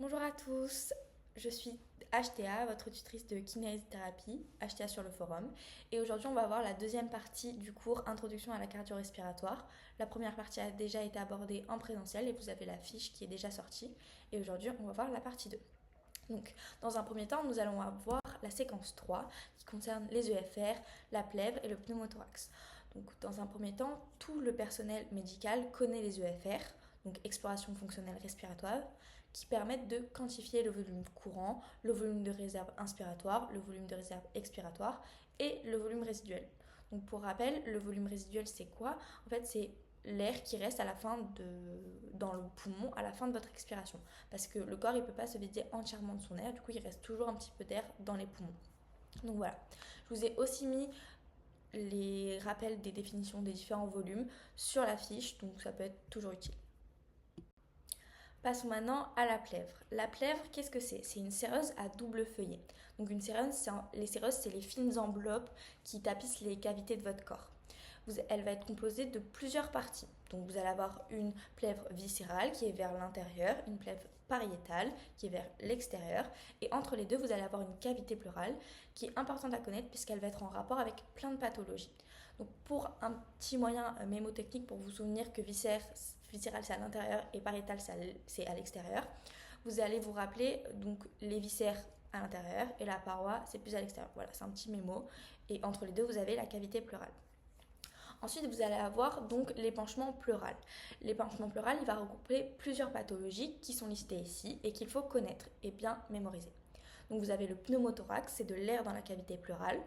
Bonjour à tous, je suis HTA, votre tutrice de kinésithérapie, HTA sur le forum. Et aujourd'hui, on va voir la deuxième partie du cours Introduction à la cardio-respiratoire. La première partie a déjà été abordée en présentiel et vous avez la fiche qui est déjà sortie. Et aujourd'hui, on va voir la partie 2. Donc, dans un premier temps, nous allons avoir la séquence 3 qui concerne les EFR, la plèvre et le pneumothorax. Donc, dans un premier temps, tout le personnel médical connaît les EFR, donc exploration fonctionnelle respiratoire, qui permettent de quantifier le volume courant, le volume de réserve inspiratoire, le volume de réserve expiratoire et le volume résiduel. Donc, pour rappel, le volume résiduel, c'est quoi? En fait, c'est l'air qui reste dans le poumon à la fin de votre expiration. Parce que le corps, il ne peut pas se vider entièrement de son air, du coup, il reste toujours un petit peu d'air dans les poumons. Donc voilà, je vous ai aussi mis les rappels des définitions des différents volumes sur la fiche, donc ça peut être toujours utile. Passons maintenant à la plèvre. La plèvre, qu'est-ce que c'est? C'est une séreuse à double feuillet. Donc une séreuse, les séreuses, c'est les fines enveloppes qui tapissent les cavités de votre corps. Elle va être composée de plusieurs parties. Donc vous allez avoir une plèvre viscérale qui est vers l'intérieur, une plèvre pariétale qui est vers l'extérieur, et entre les deux, vous allez avoir une cavité pleurale qui est importante à connaître puisqu'elle va être en rapport avec plein de pathologies. Donc pour un petit moyen mémotechnique pour vous souvenir que viscéral c'est à l'intérieur et pariétal c'est à l'extérieur, vous allez vous rappeler donc les viscères à l'intérieur et la paroi c'est plus à l'extérieur. Voilà, c'est un petit mémo. Et entre les deux, vous avez la cavité pleurale. Ensuite, vous allez avoir donc l'épanchement pleural. L'épanchement pleural, il va regrouper plusieurs pathologies qui sont listées ici et qu'il faut connaître et bien mémoriser. Donc vous avez le pneumothorax, c'est de l'air dans la cavité pleurale.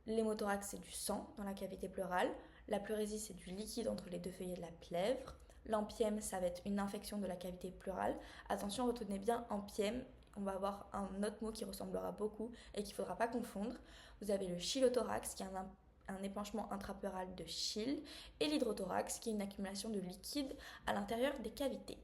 L'hémothorax, c'est du sang dans la cavité pleurale. La pleurésie, c'est du liquide entre les deux feuillets de la plèvre. L'empième, ça va être une infection de la cavité pleurale. Attention, retenez bien empième. On va avoir un autre mot qui ressemblera beaucoup et qu'il ne faudra pas confondre. Vous avez le chylothorax, qui est un épanchement intrapleural de chyle, et l'hydrothorax, qui est une accumulation de liquide à l'intérieur des cavités.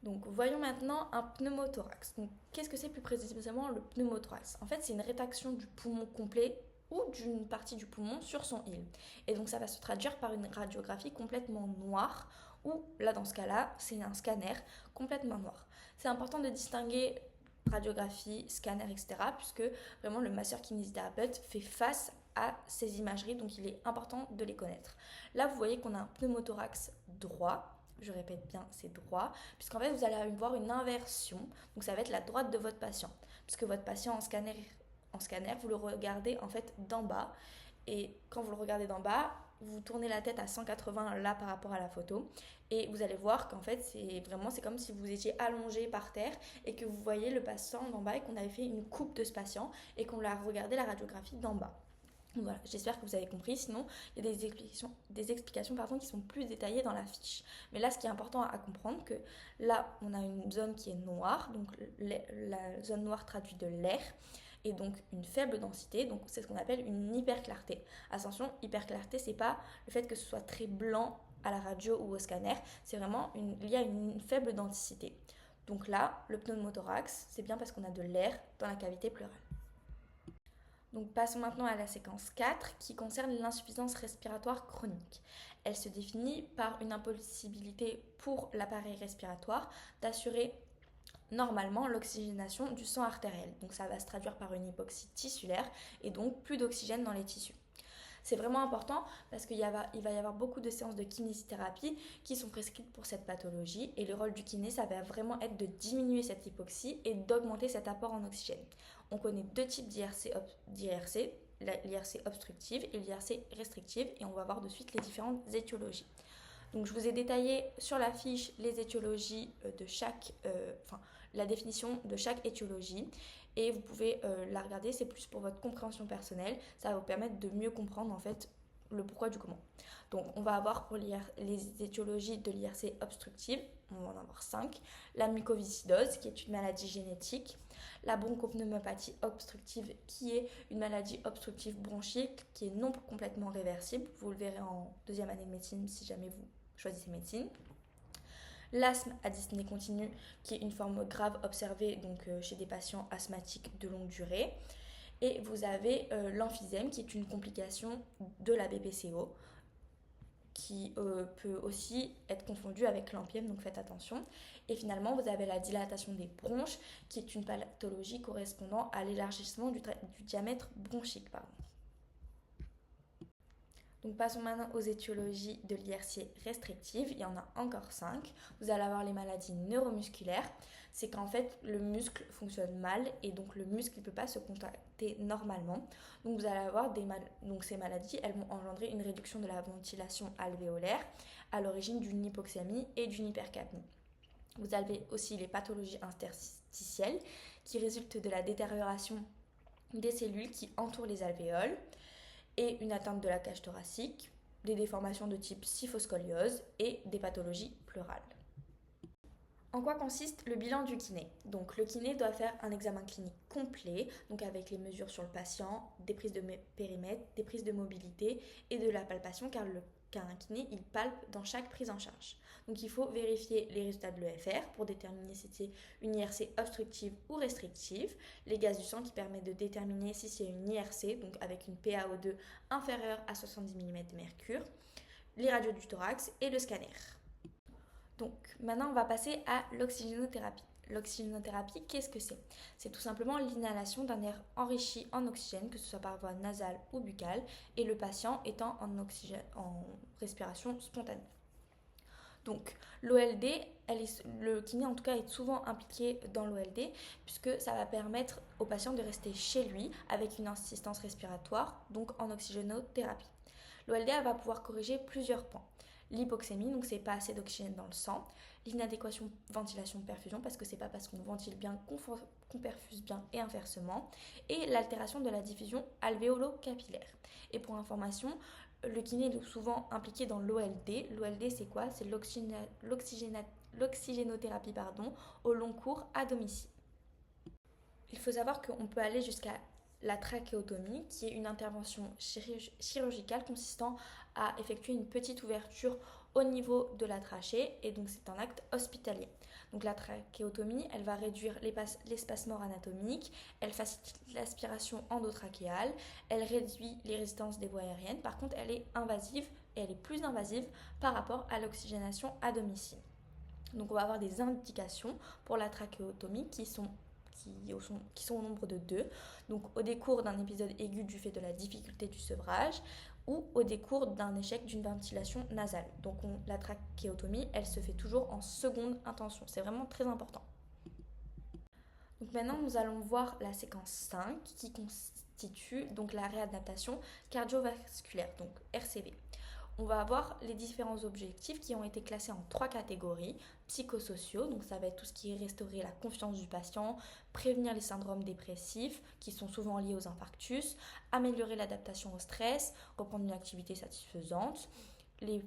Donc voyons maintenant un pneumothorax. Donc qu'est-ce que c'est plus précisément le pneumothorax? En fait, c'est une rétraction du poumon complet ou d'une partie du poumon sur son île. Et donc ça va se traduire par une radiographie complètement noire ou là dans ce cas-là, c'est un scanner complètement noir. C'est important de distinguer radiographie, scanner, etc. puisque vraiment le masseur kinésithérapeute fait face à ces imageries, donc il est important de les connaître. Là, vous voyez qu'on a un pneumothorax droit, je répète bien, c'est droit, puisqu'en fait, vous allez avoir une inversion, donc ça va être la droite de votre patient, puisque votre patient en scanner, vous le regardez en fait d'en bas, et quand vous le regardez d'en bas, vous tournez la tête à 180 là par rapport à la photo, et vous allez voir qu'en fait, c'est comme si vous étiez allongé par terre, et que vous voyez le patient d'en bas, et qu'on avait fait une coupe de ce patient, et qu'on l'a regardé la radiographie d'en bas. Voilà, j'espère que vous avez compris. Sinon, il y a des explications qui sont plus détaillées dans la fiche. Mais là, ce qui est important à comprendre, que là, on a une zone qui est noire. Donc, la zone noire traduit de l'air. Et donc, une faible densité. Donc, c'est ce qu'on appelle une hyperclarté. Attention, hyperclarté, c'est pas le fait que ce soit très blanc à la radio ou au scanner. C'est vraiment lié à une faible densité. Donc là, le pneumothorax, c'est bien parce qu'on a de l'air dans la cavité pleurale. Donc passons maintenant à la séquence 4 qui concerne l'insuffisance respiratoire chronique. Elle se définit par une impossibilité pour l'appareil respiratoire d'assurer normalement l'oxygénation du sang artériel. Donc ça va se traduire par une hypoxie tissulaire et donc plus d'oxygène dans les tissus. C'est vraiment important parce qu'il va y avoir beaucoup de séances de kinésithérapie qui sont prescrites pour cette pathologie et le rôle du kiné, ça va vraiment être de diminuer cette hypoxie et d'augmenter cet apport en oxygène. On connaît deux types d'IRC, l'IRC obstructive et l'IRC restrictive et on va voir de suite les différentes étiologies. Donc je vous ai détaillé sur la fiche les étiologies la définition de chaque étiologie et vous pouvez la regarder, c'est plus pour votre compréhension personnelle, ça va vous permettre de mieux comprendre en fait le pourquoi du comment. Donc on va avoir pour les étiologies de l'IRC obstructive, on va en avoir 5, la mucoviscidose qui est une maladie génétique, la bronchopneumopathie obstructive qui est une maladie obstructive bronchique qui est non complètement réversible, vous le verrez en deuxième année de médecine si jamais vous choisissez médecine. L'asthme à dyspnée continue, qui est une forme grave observée chez des patients asthmatiques de longue durée. Et vous avez l'emphysème, qui est une complication de la BPCO. qui peut aussi être confondu avec l'emphysème, donc faites attention. Et finalement, vous avez la dilatation des bronches, qui est une pathologie correspondant à l'élargissement du diamètre bronchique. Donc passons maintenant aux étiologies de l'IRC restrictive. Il y en a encore 5. Vous allez avoir les maladies neuromusculaires. C'est qu'en fait, le muscle fonctionne mal et donc le muscle ne peut pas se contracter normalement. Donc vous allez avoir donc ces maladies, elles vont engendrer une réduction de la ventilation alvéolaire à l'origine d'une hypoxémie et d'une hypercapnie. Vous avez aussi les pathologies interstitielles qui résultent de la détérioration des cellules qui entourent les alvéoles et une atteinte de la cage thoracique, des déformations de type kyphoscoliose et des pathologies pleurales. En quoi consiste le bilan du kiné? Donc le kiné doit faire un examen clinique complet, donc avec les mesures sur le patient, des prises de périmètre, des prises de mobilité et de la palpation car un kiné il palpe dans chaque prise en charge. Donc il faut vérifier les résultats de l'EFR pour déterminer si c'est une IRC obstructive ou restrictive, les gaz du sang qui permettent de déterminer si c'est une IRC, donc avec une PaO2 inférieure à 70 mm de mercure, les radios du thorax et le scanner. Donc maintenant on va passer à l'oxygénothérapie. L'oxygénothérapie, qu'est-ce que c'est? C'est tout simplement l'inhalation d'un air enrichi en oxygène, que ce soit par voie nasale ou buccale, et le patient étant en respiration spontanée. Donc l'OLD, le kiné en tout cas est souvent impliqué dans l'OLD puisque ça va permettre au patient de rester chez lui avec une assistance respiratoire, donc en oxygénothérapie. L'OLD va pouvoir corriger plusieurs points. L'hypoxémie, donc c'est pas assez d'oxygène dans le sang, l'inadéquation ventilation-perfusion parce que c'est pas parce qu'on ventile bien qu'on perfuse bien et inversement, et l'altération de la diffusion alvéolo-capillaire. Et pour information, le kiné est souvent impliqué dans l'OLD. L'OLD c'est quoi? C'est l'oxygénothérapie au long cours à domicile. Il faut savoir qu'on peut aller jusqu'à la trachéotomie, qui est une intervention chirurgicale consistant à effectuer une petite ouverture au niveau de la trachée, et donc c'est un acte hospitalier. Donc la trachéotomie, elle va réduire l'espacement anatomique, elle facilite l'aspiration endotrachéale, elle réduit les résistances des voies aériennes. Par contre, elle est invasive et elle est plus invasive par rapport à l'oxygénation à domicile. Donc on va avoir des indications pour la trachéotomie qui sont au nombre de 2, donc au décours d'un épisode aigu du fait de la difficulté du sevrage ou au décours d'un échec d'une ventilation nasale. Donc la trachéotomie, elle se fait toujours en seconde intention, c'est vraiment très important. Donc maintenant, nous allons voir la séquence 5 qui constitue donc la réadaptation cardiovasculaire, donc RCV. On va avoir les différents objectifs qui ont été classés en 3 catégories. Psychosociaux, donc ça va être tout ce qui est restaurer la confiance du patient, prévenir les syndromes dépressifs qui sont souvent liés aux infarctus, améliorer l'adaptation au stress, reprendre une activité satisfaisante. Du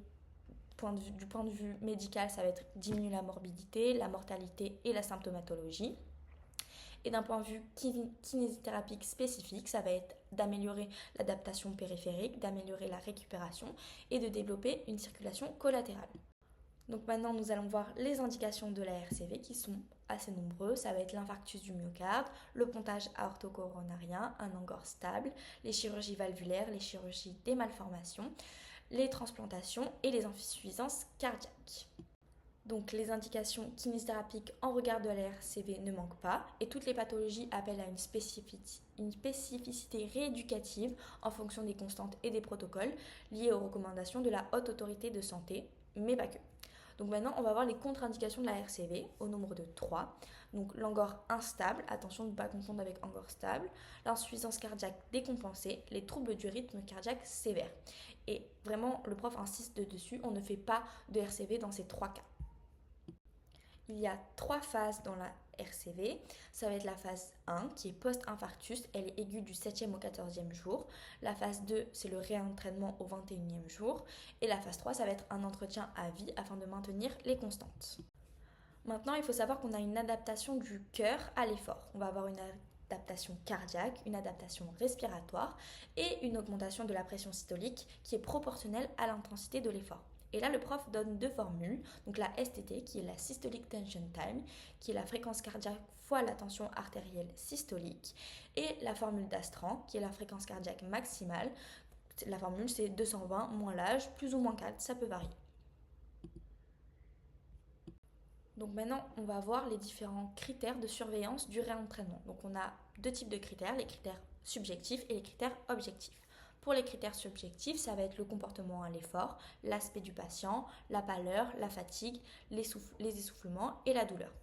point de vue médical, ça va être diminuer la morbidité, la mortalité et la symptomatologie. Et d'un point de vue kinésithérapique spécifique, ça va être d'améliorer l'adaptation périphérique, d'améliorer la récupération et de développer une circulation collatérale. Donc maintenant, nous allons voir les indications de la RCV qui sont assez nombreuses. Ça va être l'infarctus du myocarde, le pontage aortocoronarien, un angor stable, les chirurgies valvulaires, les chirurgies des malformations, les transplantations et les insuffisances cardiaques. Donc les indications kinésithérapiques en regard de la RCV ne manquent pas et toutes les pathologies appellent à une spécificité rééducative en fonction des constantes et des protocoles liés aux recommandations de la Haute Autorité de Santé, mais pas que. Donc maintenant, on va voir les contre-indications de la RCV au nombre de 3. Donc l'angor instable, attention de ne pas confondre avec angor stable, l'insuffisance cardiaque décompensée, les troubles du rythme cardiaque sévères. Et vraiment, le prof insiste dessus, on ne fait pas de RCV dans ces 3 cas. Il y a 3 phases dans la RCV. Ça va être la phase 1 qui est post-infarctus, elle est aiguë du 7e au 14e jour. La phase 2, c'est le réentraînement au 21e jour. Et la phase 3, ça va être un entretien à vie afin de maintenir les constantes. Maintenant, il faut savoir qu'on a une adaptation du cœur à l'effort. On va avoir une adaptation cardiaque, une adaptation respiratoire et une augmentation de la pression systolique qui est proportionnelle à l'intensité de l'effort. Et là, le prof donne 2 formules, donc la STT qui est la Systolic Tension Time, qui est la fréquence cardiaque fois la tension artérielle systolique, et la formule d'Astran qui est la fréquence cardiaque maximale, La formule, c'est 220 moins l'âge, plus ou moins 4, ça peut varier. Donc maintenant, on va voir les différents critères de surveillance du réentraînement. Donc on a deux types de critères, les critères subjectifs et les critères objectifs. Pour les critères subjectifs, ça va être le comportement à l'effort, l'aspect du patient, la pâleur, la fatigue, les essoufflements et la douleur.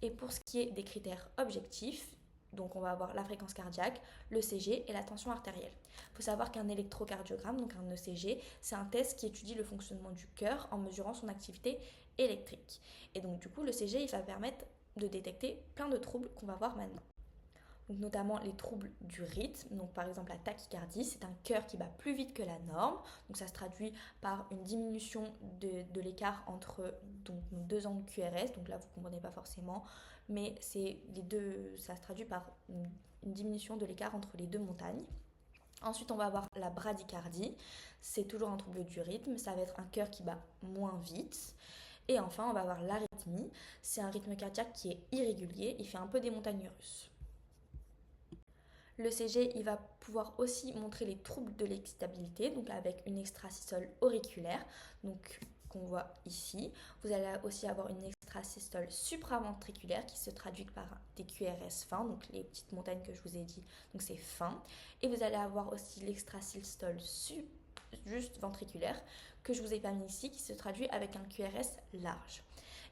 Et pour ce qui est des critères objectifs, donc on va avoir la fréquence cardiaque, le CG et la tension artérielle. Il faut savoir qu'un électrocardiogramme, donc un ECG, c'est un test qui étudie le fonctionnement du cœur en mesurant son activité électrique. Et donc du coup, le CG, il va permettre de détecter plein de troubles qu'on va voir maintenant. Donc notamment les troubles du rythme, donc par exemple la tachycardie, c'est un cœur qui bat plus vite que la norme, donc ça se traduit par une diminution de l'écart entre donc, nos 2 ans de QRS, donc là vous ne comprenez pas forcément, mais ça se traduit par une diminution de l'écart entre les deux montagnes. Ensuite, on va avoir la bradycardie, c'est toujours un trouble du rythme, ça va être un cœur qui bat moins vite. Et enfin, on va avoir l'arythmie, c'est un rythme cardiaque qui est irrégulier, il fait un peu des montagnes russes. Le CG, il va pouvoir aussi montrer les troubles de l'excitabilité, donc avec une extrasystole auriculaire, donc qu'on voit ici. Vous allez aussi avoir une extrasystole supraventriculaire qui se traduit par des QRS fins, donc les petites montagnes que je vous ai dit, donc c'est fin. Et vous allez avoir aussi l'extrasystole juste ventriculaire que je vous ai pas mis ici, qui se traduit avec un QRS large.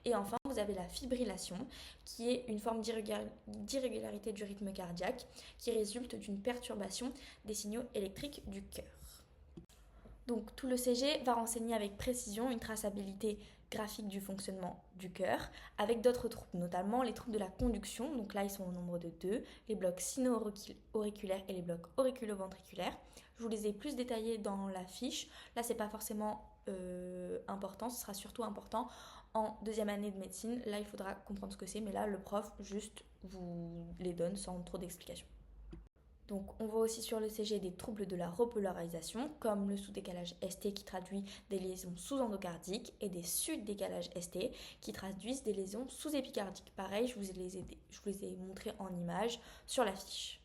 Et enfin, vous avez la fibrillation, qui est une forme d'irrégularité du rythme cardiaque qui résulte d'une perturbation des signaux électriques du cœur. Donc tout le CG va renseigner avec précision une traçabilité graphique du fonctionnement du cœur, avec d'autres troubles, notamment les troubles de la conduction. Donc là, ils sont au nombre de 2, les blocs sino-auriculaires et les blocs auriculo-ventriculaires. Je vous les ai plus détaillés dans la fiche. Là, c'est pas forcément important, ce sera surtout important en deuxième année de médecine. Là, il faudra comprendre ce que c'est, mais là, le prof juste vous les donne sans trop d'explications. Donc, on voit aussi sur le CG des troubles de la repolarisation, comme le sous-décalage ST qui traduit des lésions sous-endocardiques et des sud-décalages ST qui traduisent des lésions sous-épicardiques. Pareil, je vous les ai montrés en images sur la fiche.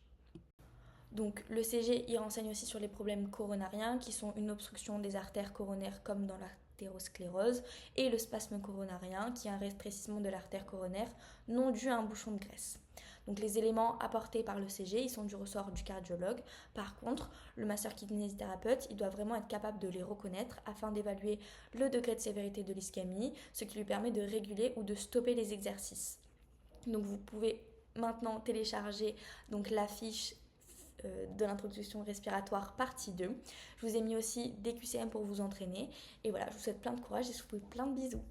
Donc, le CG, il renseigne aussi sur les problèmes coronariens qui sont une obstruction des artères coronaires comme dans l'artérosclérose et le spasme coronarien qui est un rétrécissement de l'artère coronaire non dû à un bouchon de graisse. Donc les éléments apportés par le CG, ils sont du ressort du cardiologue. Par contre, le masseur kinésithérapeute, il doit vraiment être capable de les reconnaître afin d'évaluer le degré de sévérité de l'ischémie, ce qui lui permet de réguler ou de stopper les exercices. Donc vous pouvez maintenant télécharger donc, la fiche de l'introduction respiratoire partie 2. Je vous ai mis aussi des QCM pour vous entraîner. Et voilà, je vous souhaite plein de courage et je vous fais plein de bisous.